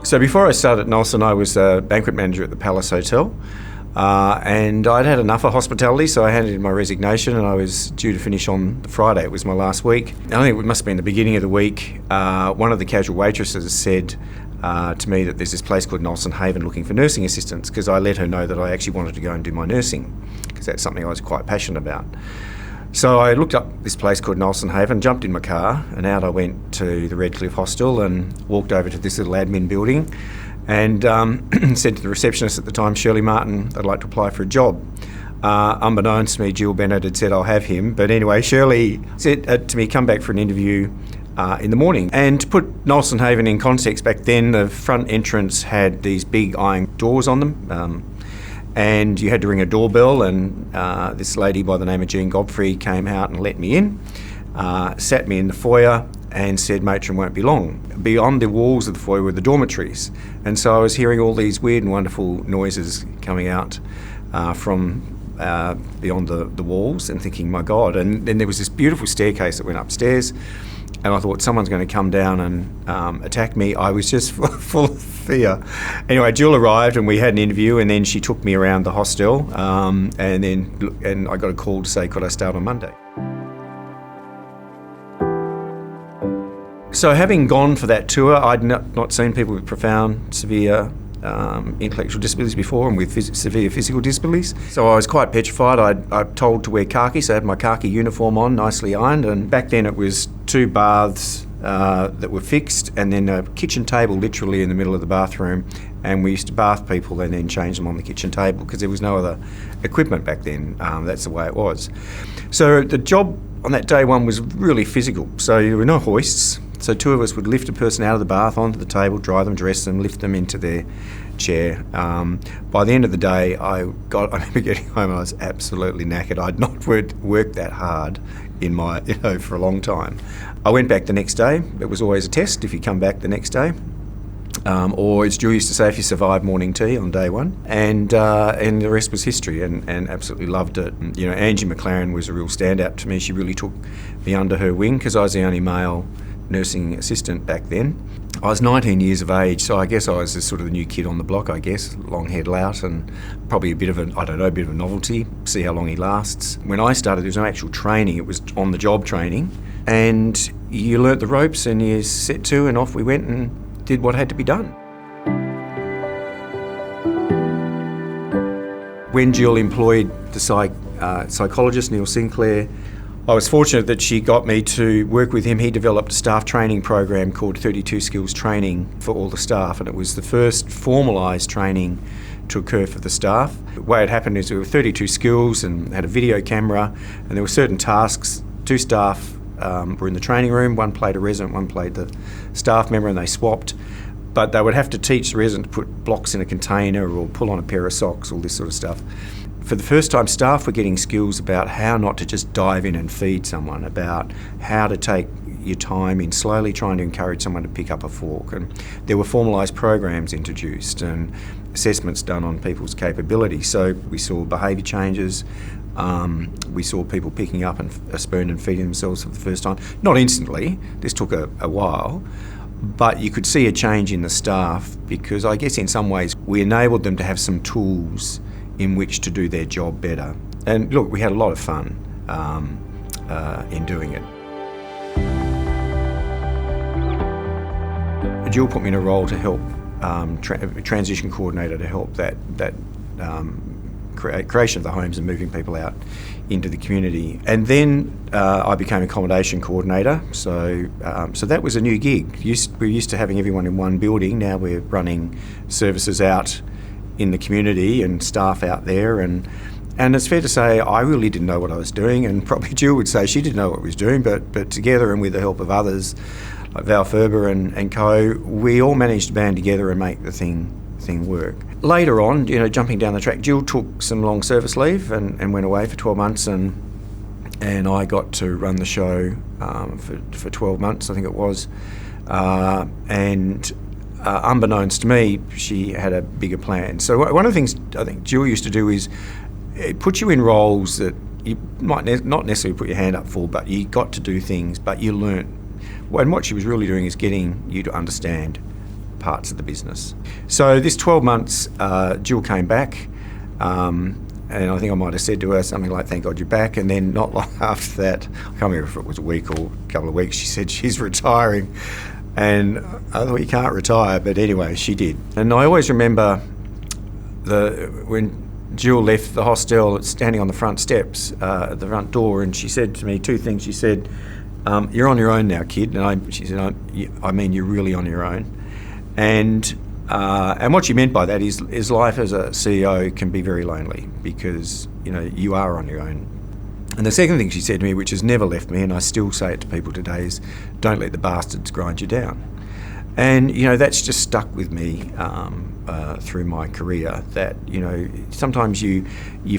So before I started at Nelson, I was a banquet manager at the Palace Hotel. And I'd had enough of hospitality, so I handed in my resignation and I was due to finish on the Friday. It was my last week. I think it must have been the beginning of the week. One of the casual waitresses said to me that there's this place called Nelson Haven looking for nursing assistants, because I let her know that I actually wanted to go and do my nursing, because that's something I was quite passionate about. So I looked up this place called Nelson Haven, jumped in my car, and out I went to the Redcliffe Hostel and walked over to this little admin building and said to the receptionist at the time, Shirley Martin, I'd like to apply for a job. Unbeknownst to me, Jill Bennett had said, I'll have him. But anyway, Shirley said to me, come back for an interview in the morning. And to put Nelson Haven in context, back then the front entrance had these big iron doors on them. And you had to ring a doorbell, and this lady by the name of Jean Godfrey came out and let me in, sat me in the foyer and said, matron won't be long. Beyond the walls of the foyer were the dormitories. And so I was hearing all these weird and wonderful noises coming out from beyond the walls and thinking, my God. And then there was this beautiful staircase that went upstairs, and I thought someone's going to come down and attack me. I was just full of fear. Anyway, Jill arrived and we had an interview, and then she took me around the hostel, and I got a call to say, could I start on Monday? So having gone for that tour, I'd not seen people with profound, severe intellectual disabilities before, and with severe physical disabilities. So I was quite petrified. I'm told to wear khaki, so I had my khaki uniform on, nicely ironed, and back then it was 2 baths that were fixed, and then a kitchen table literally in the middle of the bathroom, and we used to bath people and then change them on the kitchen table because there was no other equipment back then. That's the way it was. So the job on that day one was really physical. So there were no hoists. So 2 of us would lift a person out of the bath onto the table, dry them, dress them, lift them into their chair. By the end of the day, I remember getting home and I was absolutely knackered. I'd not worked that hard for a long time. I went back the next day. It was always a test if you come back the next day. Or as Jill used to say, if you survive morning tea on day one. And the rest was history, and absolutely loved it. Angie McLaren was a real standout to me. She really took me under her wing because I was the only male nursing assistant back then. I was 19 years of age, so I guess I was sort of the new kid on the block, long-haired lout, and probably a bit of a novelty, see how long he lasts. When I started, there was no actual training, it was on-the-job training, and you learnt the ropes and you set to, and off we went and did what had to be done. When Jill employed the psychologist, Neil Sinclair, I was fortunate that she got me to work with him. He developed a staff training program called 32 Skills Training for all the staff, and it was the first formalised training to occur for the staff. The way it happened is there were 32 skills and had a video camera, and there were certain tasks. 2 staff were in the training room, one played a resident, one played the staff member, and they swapped. But they would have to teach the resident to put blocks in a container or pull on a pair of socks, all this sort of stuff. For the first time, staff were getting skills about how not to just dive in and feed someone, about how to take your time in slowly trying to encourage someone to pick up a fork. And there were formalised programs introduced and assessments done on people's capability. So we saw behaviour changes. We saw people picking up a spoon and feeding themselves for the first time. Not instantly, this took a while, but you could see a change in the staff because I guess in some ways we enabled them to have some tools in which to do their job better. And look, we had a lot of fun in doing it. Jill put me in a role to help, transition coordinator to help that creation of the homes and moving people out into the community. And then I became accommodation coordinator, so that was a new gig. We're used to having everyone in one building, now we're running services out in the community and staff out there, and it's fair to say I really didn't know what I was doing, and probably Jill would say she didn't know what I was doing, but together and with the help of others like Val Ferber and co, we all managed to band together and make the thing work. Later on, jumping down the track, Jill took some long service leave and went away for 12 months, and I got to run the show for 12 months, I think it was, and unbeknownst to me, she had a bigger plan. So one of the things I think Jill used to do is it put you in roles that you might not necessarily put your hand up for, but you got to do things, but you learnt. And what she was really doing is getting you to understand parts of the business. So this 12 months, Jill came back, and I think I might have said to her something like, "Thank God you're back." And then not long after that, I can't remember if it was a week or a couple of weeks, she said she's retiring. And I thought, you can't retire, but anyway, she did. And I always remember when Jill left the hostel, standing on the front steps at the front door, and she said to me two things. She said, "You're on your own now, kid." And she said, "I mean, you're really on your own." And what she meant by that is life as a CEO can be very lonely because, you are on your own. And the second thing she said to me, which has never left me, and I still say it to people today, is don't let the bastards grind you down. And, that's just stuck with me through my career, that, sometimes you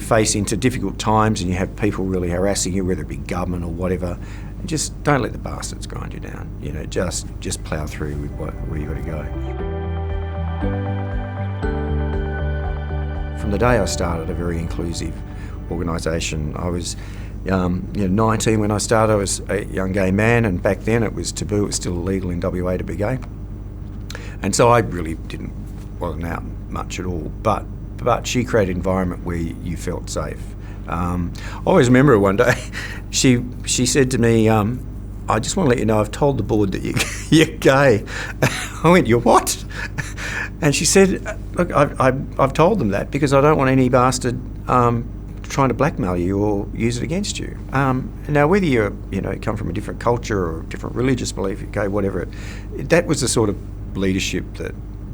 face into difficult times and you have people really harassing you, whether it be government or whatever. Just don't let the bastards grind you down. Just plough through with where you've got to go. From the day I started a very inclusive organisation, I was 19 when I started. I was a young gay man, and back then it was taboo. It was still illegal in WA to be gay. And so I really wasn't out much at all. But she created an environment where you felt safe. I always remember her one day, she said to me, "I just want to let you know I've told the board that you're gay." I went, "You're what?" And she said, "Look, I've told them that because I don't want any bastard trying to blackmail you or use it against you." Now, whether you come from a different culture or a different religious belief, okay, whatever, that was the sort of leadership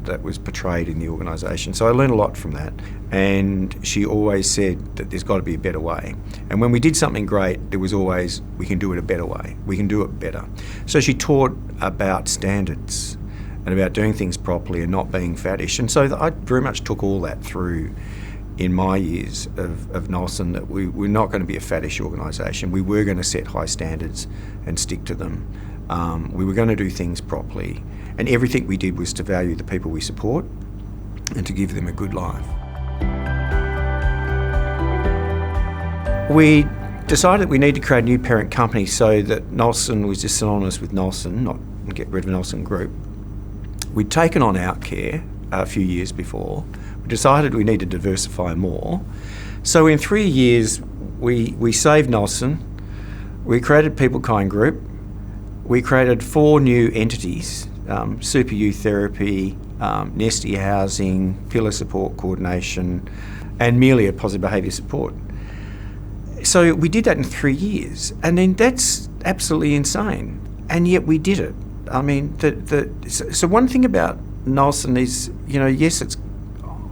that was portrayed in the organisation. So I learned a lot from that. And she always said that there's got to be a better way. And when we did something great, there was always, we can do it a better way. We can do it better. So she taught about standards and about doing things properly and not being faddish. And so I very much took all that through in my years of Nelson, that we're not going to be a faddish organisation. We were going to set high standards and stick to them. We were going to do things properly. And everything we did was to value the people we support and to give them a good life. We decided we need to create a new parent company so that Nelson was just synonymous with Nelson, not get rid of Nelson Group. We'd taken on Outcare a few years before. We decided we needed to diversify more. So in 3 years, we saved Nelson, we created People Kind Group, we created 4 new entities, Super Youth Therapy, Nesty Housing, Pillar Support Coordination, and Melia Positive Behaviour Support. So we did that in 3 years, and then that's absolutely insane, and yet we did it. I mean, so one thing about Nelson is, yes,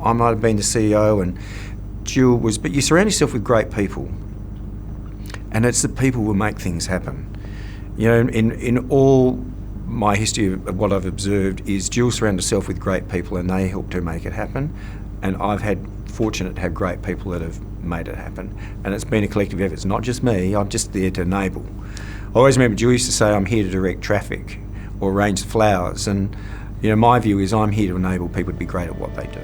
I might have been the CEO and Jill was, but you surround yourself with great people, and it's the people who make things happen. In all my history of what I've observed is Jill surrounded herself with great people and they helped her make it happen. And I've had fortunate to have great people that have made it happen. And it's been a collective effort. It's not just me, I'm just there to enable. I always remember Jill used to say, "I'm here to direct traffic or arrange the flowers." And my view is I'm here to enable people to be great at what they do.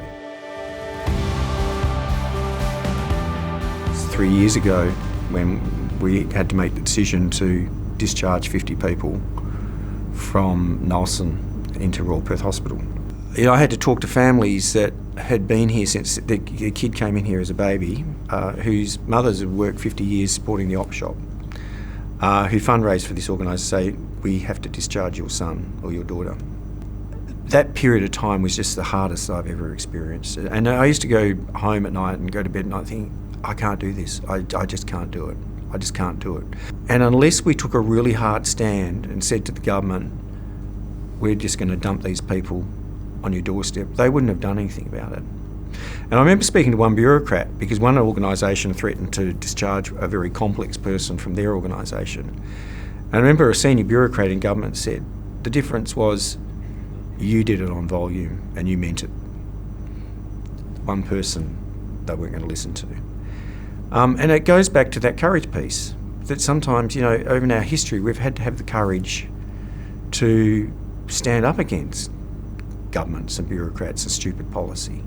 3 years ago when we had to make the decision to discharge 50 people from Nelson into Royal Perth Hospital. I had to talk to families that had been here since the kid came in here as a baby, whose mothers had worked 50 years supporting the op shop, who fundraised for this organisation, say, "We have to discharge your son or your daughter." That period of time was just the hardest I've ever experienced. And I used to go home at night and go to bed at night thinking, I can't do this. I just can't do it. I just can't do it. And unless we took a really hard stand and said to the government, "We're just going to dump these people on your doorstep," they wouldn't have done anything about it. And I remember speaking to one bureaucrat because one organisation threatened to discharge a very complex person from their organisation. And I remember a senior bureaucrat in government said, "The difference was you did it on volume and you meant it." One person they weren't going to listen to. And it goes back to that courage piece, that sometimes, over in our history, we've had to have the courage to stand up against governments and bureaucrats and stupid policy.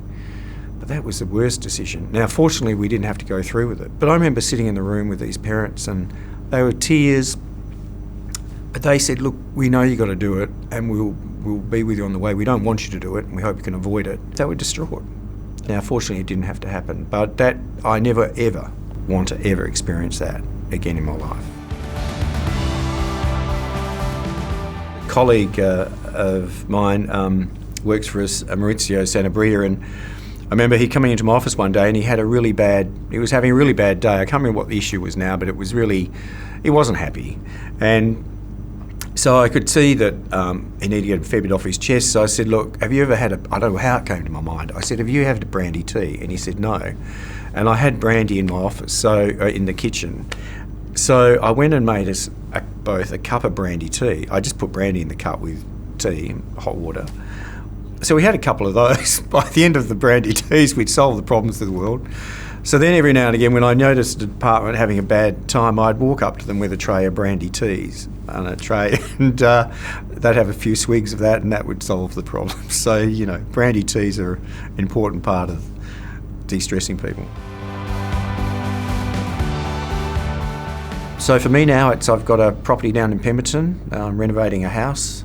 But that was the worst decision. Now, fortunately, we didn't have to go through with it. But I remember sitting in the room with these parents and they were tears. They said, look, we know you've got to do it and we'll be with you on the way. We don't want you to do it and we hope you can avoid it. They were distraught. Now, fortunately, it didn't have to happen, but that I never, ever want to ever experience that again in my life. A colleague of mine works for us, Maurizio Sanabria, and I remember he coming into my office one day and he was having a really bad day. I can't remember what the issue was now, but he wasn't happy. And so I could see that he needed to get a fair bit off his chest. So I said, look, have you ever had I don't know how it came to my mind. I said, have you had a brandy tea? And he said, no. And I had brandy in my office, in the kitchen. So I went and made us both a cup of brandy tea. I just put brandy in the cup with tea, hot water. So we had a couple of those. By the end of the brandy teas, we'd solved the problems of the world. So then every now and again, when I noticed a department having a bad time, I'd walk up to them with a tray of brandy teas on a tray, and they'd have a few swigs of that, and that would solve the problem. So, brandy teas are an important part of de-stressing people. So for me now, I've got a property down in Pemberton. I'm renovating a house.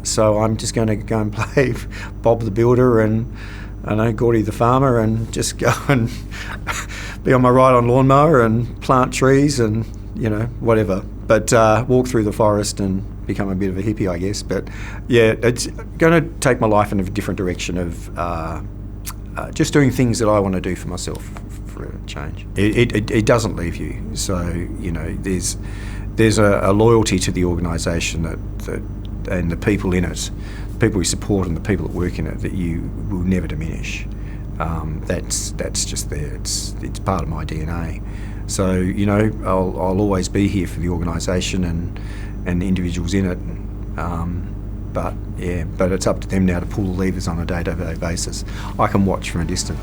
So I'm just going to go and play Bob the Builder and Gordy the Farmer, and just go and be on my ride-on lawnmower and plant trees and, whatever. But walk through the forest and become a bit of a hippie, I guess. But yeah, it's going to take my life in a different direction of just doing things that I want to do for myself for a change. It doesn't leave you. So, there's a loyalty to the organisation that and the people in it, the people we support and the people that work in it, that you will never diminish. That's just there. It's part of my DNA. So I'll always be here for the organisation and the individuals in it. But it's up to them now to pull the levers on a day-to-day basis. I can watch from a distance.